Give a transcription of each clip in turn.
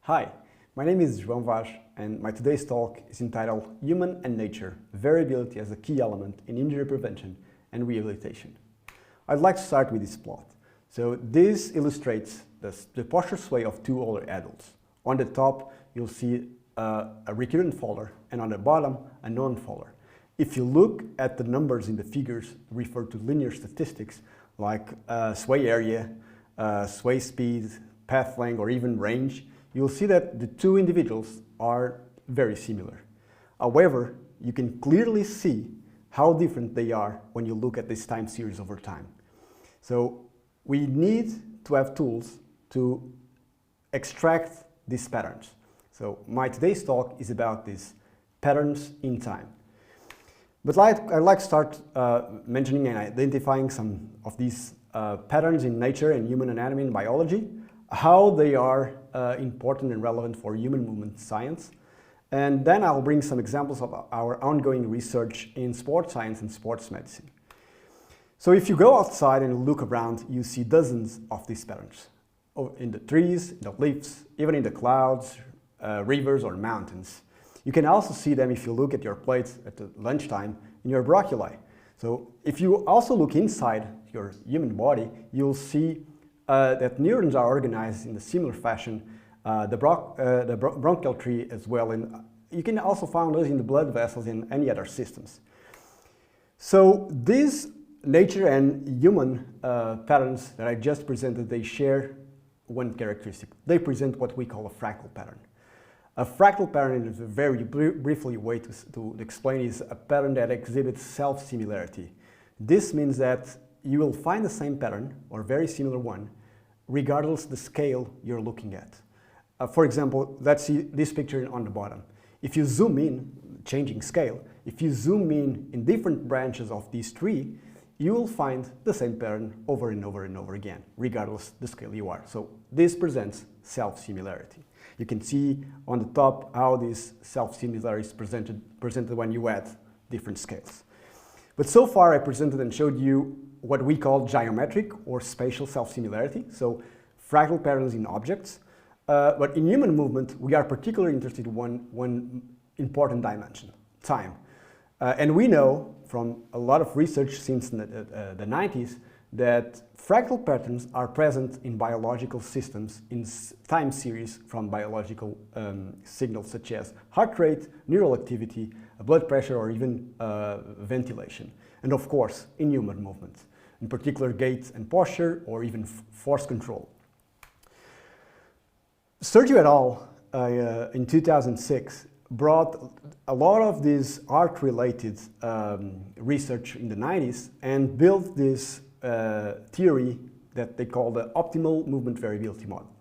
Hi, my name is João Vaz and my today's talk is entitled Human and Nature, Variability as a Key Element in Injury Prevention and Rehabilitation. I'd like to start with this plot. So this illustrates the posture sway of two older adults. On the top you'll see a recurrent faller and on the bottom a non-faller. If you look at the numbers in the figures referred to linear statistics like sway area, sway speed, path length or even range, you'll see that the two individuals are very similar. However, you can clearly see how different they are when you look at this time series over time. So we need to have tools to extract these patterns. So my today's talk is about these patterns in time. But I'd like to start mentioning and identifying some of these patterns in nature and human anatomy and biology, how they are important and relevant for human movement science. And then I'll bring some examples of our ongoing research in sports science and sports medicine. So if you go outside and look around, you see dozens of these patterns. In the trees, in the leaves, even in the clouds, rivers or mountains. You can also see them if you look at your plates at the lunchtime in your broccoli. So if you also look inside your human body, you'll see that neurons are organized in a similar fashion, the bronchial tree as well, and you can also find those in the blood vessels in any other systems. So these nature and human patterns that I just presented, they share one characteristic. They present what we call a fractal pattern. A fractal pattern, is a very briefly way to explain, is a pattern that exhibits self-similarity. This means that you will find the same pattern or very similar one regardless the scale you're looking at. For example, let's see this picture on the bottom. If you zoom in, changing scale, if you zoom in different branches of this tree, you will find the same pattern over and over and over again, regardless the scale you are. So this presents self-similarity. You can see on the top how this self-similarity is presented when you add different scales. But so far I presented and showed you what we call geometric or spatial self-similarity, so fractal patterns in objects. But in human movement, we are particularly interested in one important dimension, time. And we know from a lot of research since the 90s that fractal patterns are present in biological systems in time series from biological signals such as heart rate, neural activity, blood pressure, or even ventilation. And of course, in human movement, in particular gait and posture, or even force control. Sergio et al. In 2006 brought a lot of this art-related research in the 90s and built this theory that they call the optimal movement variability model.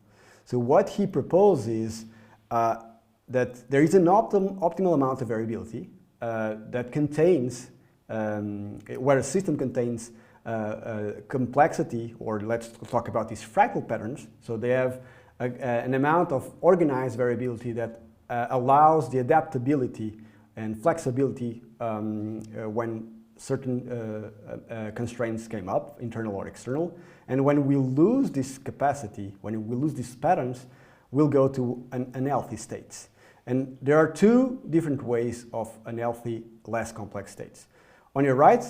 So what he proposed is that there is an optimal amount of variability that contains, where a system contains complexity, or let's talk about these fractal patterns. So they have an amount of organized variability that allows the adaptability and flexibility when certain constraints came up, internal or external. And when we lose this capacity, when we lose these patterns, we'll go to unhealthy states. And there are two different ways of unhealthy, less complex states. On your right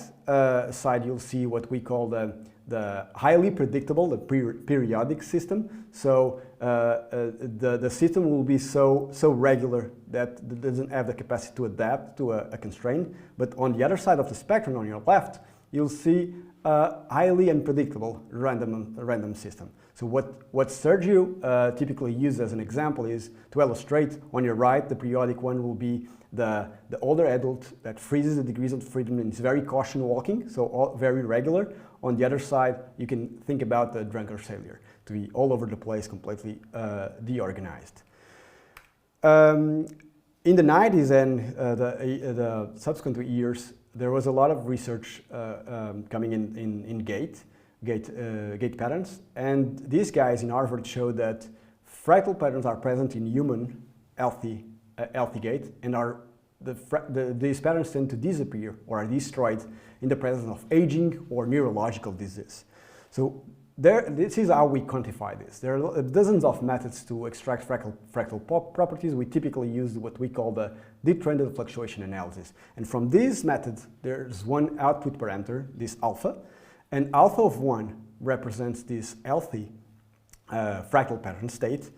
side, you'll see what we call the highly predictable, the periodic system. So the system will be so regular that it doesn't have the capacity to adapt to a constraint. But on the other side of the spectrum, on your left, you'll see a highly unpredictable random system. So what Sergio typically uses as an example is to illustrate. On your right, the periodic one will be the older adult that freezes the degrees of freedom and is very caution walking, so very regular. On the other side, you can think about the drunken sailor, to be all over the place, completely deorganized. In the 90s and the subsequent years, there was a lot of research coming in gait patterns, and these guys in Harvard showed that fractal patterns are present in human healthy gait, and these patterns tend to disappear or are destroyed in the presence of aging or neurological disease. So this is how we quantify this. There are dozens of methods to extract fractal properties. We typically use what we call the deep trended fluctuation analysis. And from these methods, there's one output parameter, this alpha, and alpha of 1 represents this healthy fractal pattern state.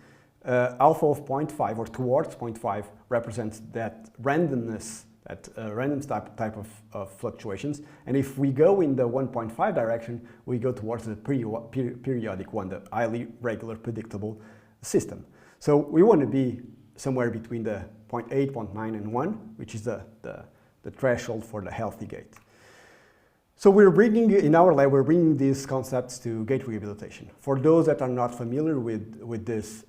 Alpha of 0.5 or towards 0.5 represents that randomness, that random type of fluctuations. And if we go in the 1.5 direction, we go towards the periodic one, the highly regular predictable system. So we want to be somewhere between the 0.8, 0.9, and 1, which is the threshold for the healthy gait. So we're bringing, in our lab, we're bringing these concepts to gait rehabilitation. For those that are not familiar with this,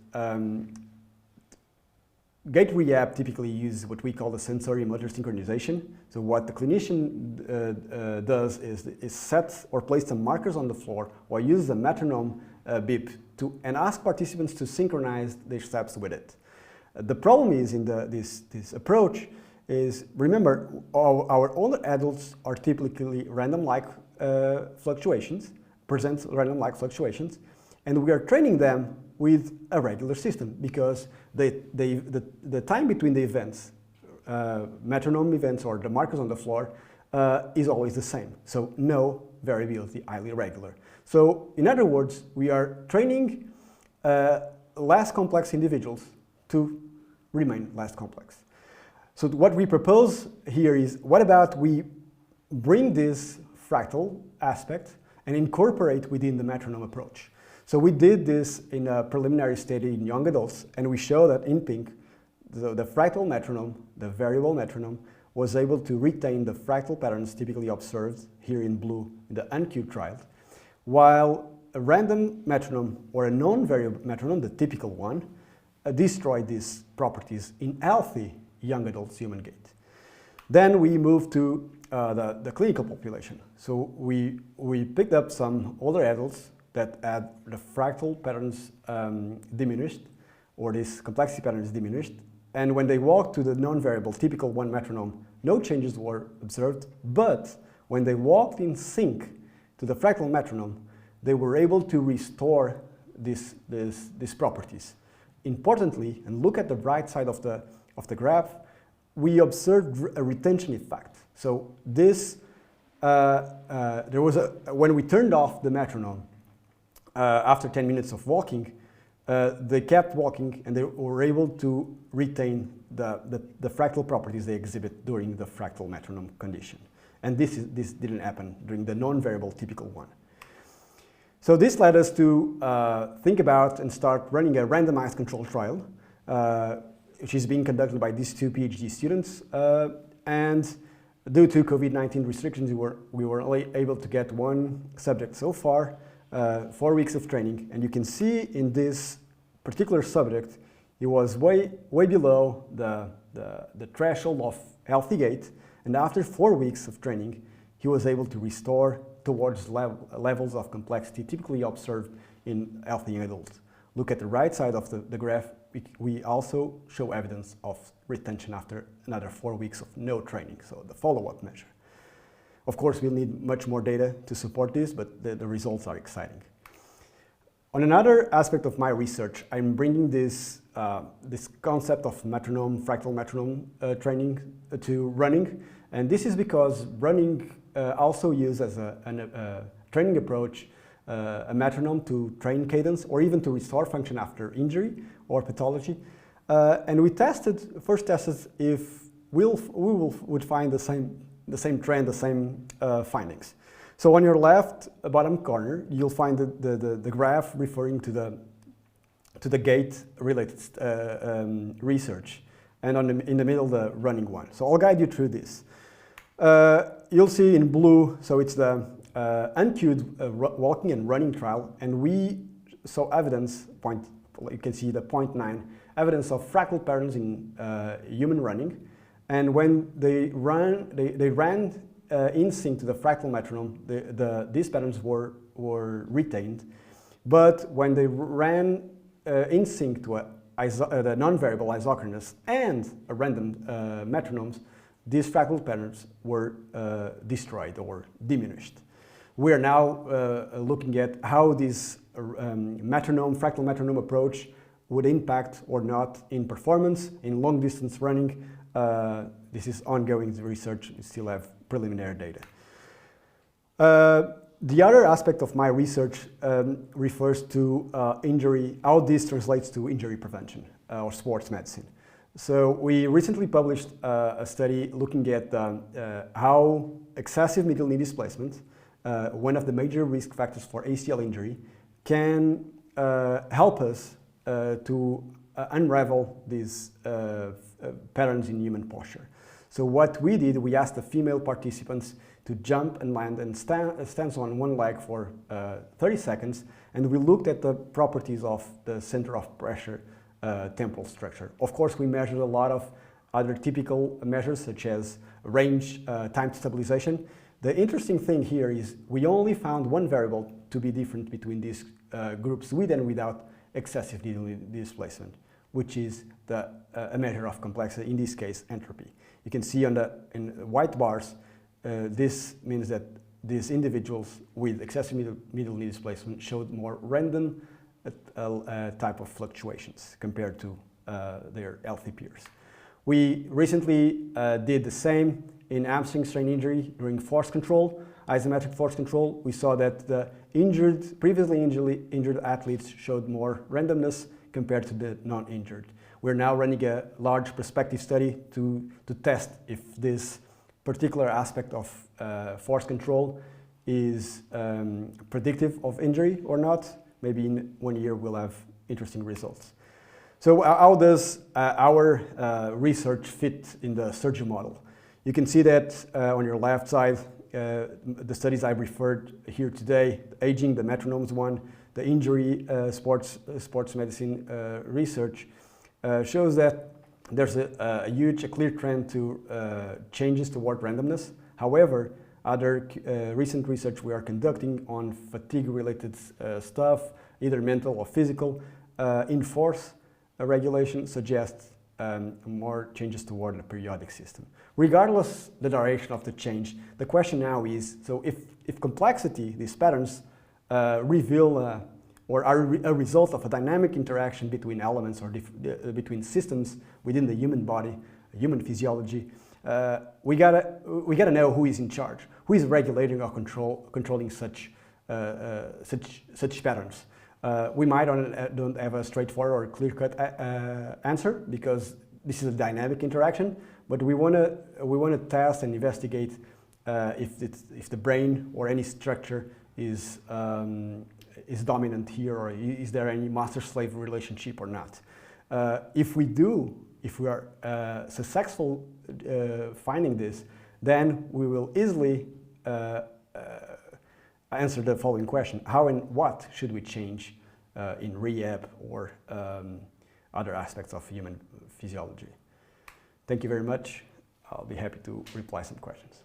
gait rehab typically uses what we call the sensory motor synchronization. So what the clinician does is set or place some markers on the floor or use a metronome beep and ask participants to synchronize their steps with it. The problem is in this approach is, remember, our older adults are typically random-like fluctuations, present random-like fluctuations, and we are training them with a regular system because the time between the events, metronome events or the markers on the floor, is always the same. So no variability, highly regular. So in other words, we are training less complex individuals to remain less complex. So what we propose here is, what about we bring this fractal aspect and incorporate within the metronome approach? So we did this in a preliminary study in young adults, and we show that in pink, the fractal metronome, the variable metronome, was able to retain the fractal patterns typically observed here in blue in the uncued trial, while a random metronome or a non-variable metronome, the typical one, destroyed these properties in healthy young adults human gait. Then we moved to the clinical population. So we picked up some older adults that had the fractal patterns diminished, or this complexity patterns diminished. And when they walked to the non-variable typical 1 metronome, no changes were observed. But when they walked in sync to the fractal metronome, they were able to restore these properties. Importantly, and look at the right side of the graph, we observed a retention effect. So this, there was when we turned off the metronome, after 10 minutes of walking, they kept walking and they were able to retain the fractal properties they exhibit during the fractal metronome condition. And this didn't happen during the non-variable typical one. So this led us to think about and start running a randomized control trial, which is being conducted by these 2 PhD students. And due to COVID-19 restrictions, we were only able to get 1 subject so far, 4 weeks of training. And you can see in this particular subject, he was way below the threshold of healthy gait. And after 4 weeks of training, he was able to restore towards levels of complexity typically observed in healthy adults. Look at the right side of the graph. We also show evidence of retention after another 4 weeks of no training, so the follow-up measure. Of course, we'll need much more data to support this, but the results are exciting. On another aspect of my research, I'm bringing this concept of metronome, fractal metronome training to running. And this is because running also uses as a training approach a metronome to train cadence or even to restore function after injury or pathology. And we first tested if we would find the same trend, the same findings. So on your left bottom corner, you'll find the graph referring to the gait-related research, and in the middle the running one. So I'll guide you through this. You'll see in blue, so it's the uncued walking and running trial, and we saw evidence, you can see the 0.9, evidence of fractal patterns in human running. And when they ran in sync to the fractal metronome, these patterns were retained. But when they ran in sync to the non-variable isochronous and a random metronomes, these fractal patterns were destroyed or diminished. We are now looking at how this fractal metronome approach would impact or not in performance, in long distance running. This is ongoing research, we still have preliminary data. The other aspect of my research refers to injury, how this translates to injury prevention or sports medicine. So we recently published a study looking at how excessive medial knee displacement, one of the major risk factors for ACL injury, can help us to unravel these patterns in human posture. So what we did, we asked the female participants to jump and land and stand on one leg for 30 seconds, and we looked at the properties of the center of pressure temporal structure. Of course, we measured a lot of other typical measures such as range, time to stabilization. The interesting thing here is we only found one variable to be different between these groups with and without excessive needle displacement, which is a measure of complexity, in this case entropy. You can see in white bars, this means that these individuals with excessive middle knee displacement showed more random type of fluctuations compared to their healthy peers. We recently did the same in hamstring strain injury during force control, isometric force control. We saw that the previously injured athletes showed more randomness compared to the non-injured. We're now running a large prospective study to test if this particular aspect of force control is predictive of injury or not. Maybe in 1 year we'll have interesting results. So how does our research fit in the surgery model? You can see that on your left side, the studies I referred here today, aging, the metronomes one, the injury sports medicine research shows that there's a clear trend to changes toward randomness. However, other recent research we are conducting on fatigue-related stuff, either mental or physical, in force regulation suggests more changes toward the periodic system. Regardless the direction of the change, the question now is, so if complexity, these patterns, reveal or are a result of a dynamic interaction between elements or between systems within the human body, human physiology, we gotta know who is in charge, who is regulating or controlling such patterns. We might don't have a straightforward or clear-cut answer because this is a dynamic interaction, but we wanna test and investigate if the brain or any structure is dominant here, or is there any master-slave relationship or not. If we are successful finding this, then we will easily answer the following question: how and what should we change in rehab or other aspects of human physiology? Thank you very much. I'll be happy to reply some questions.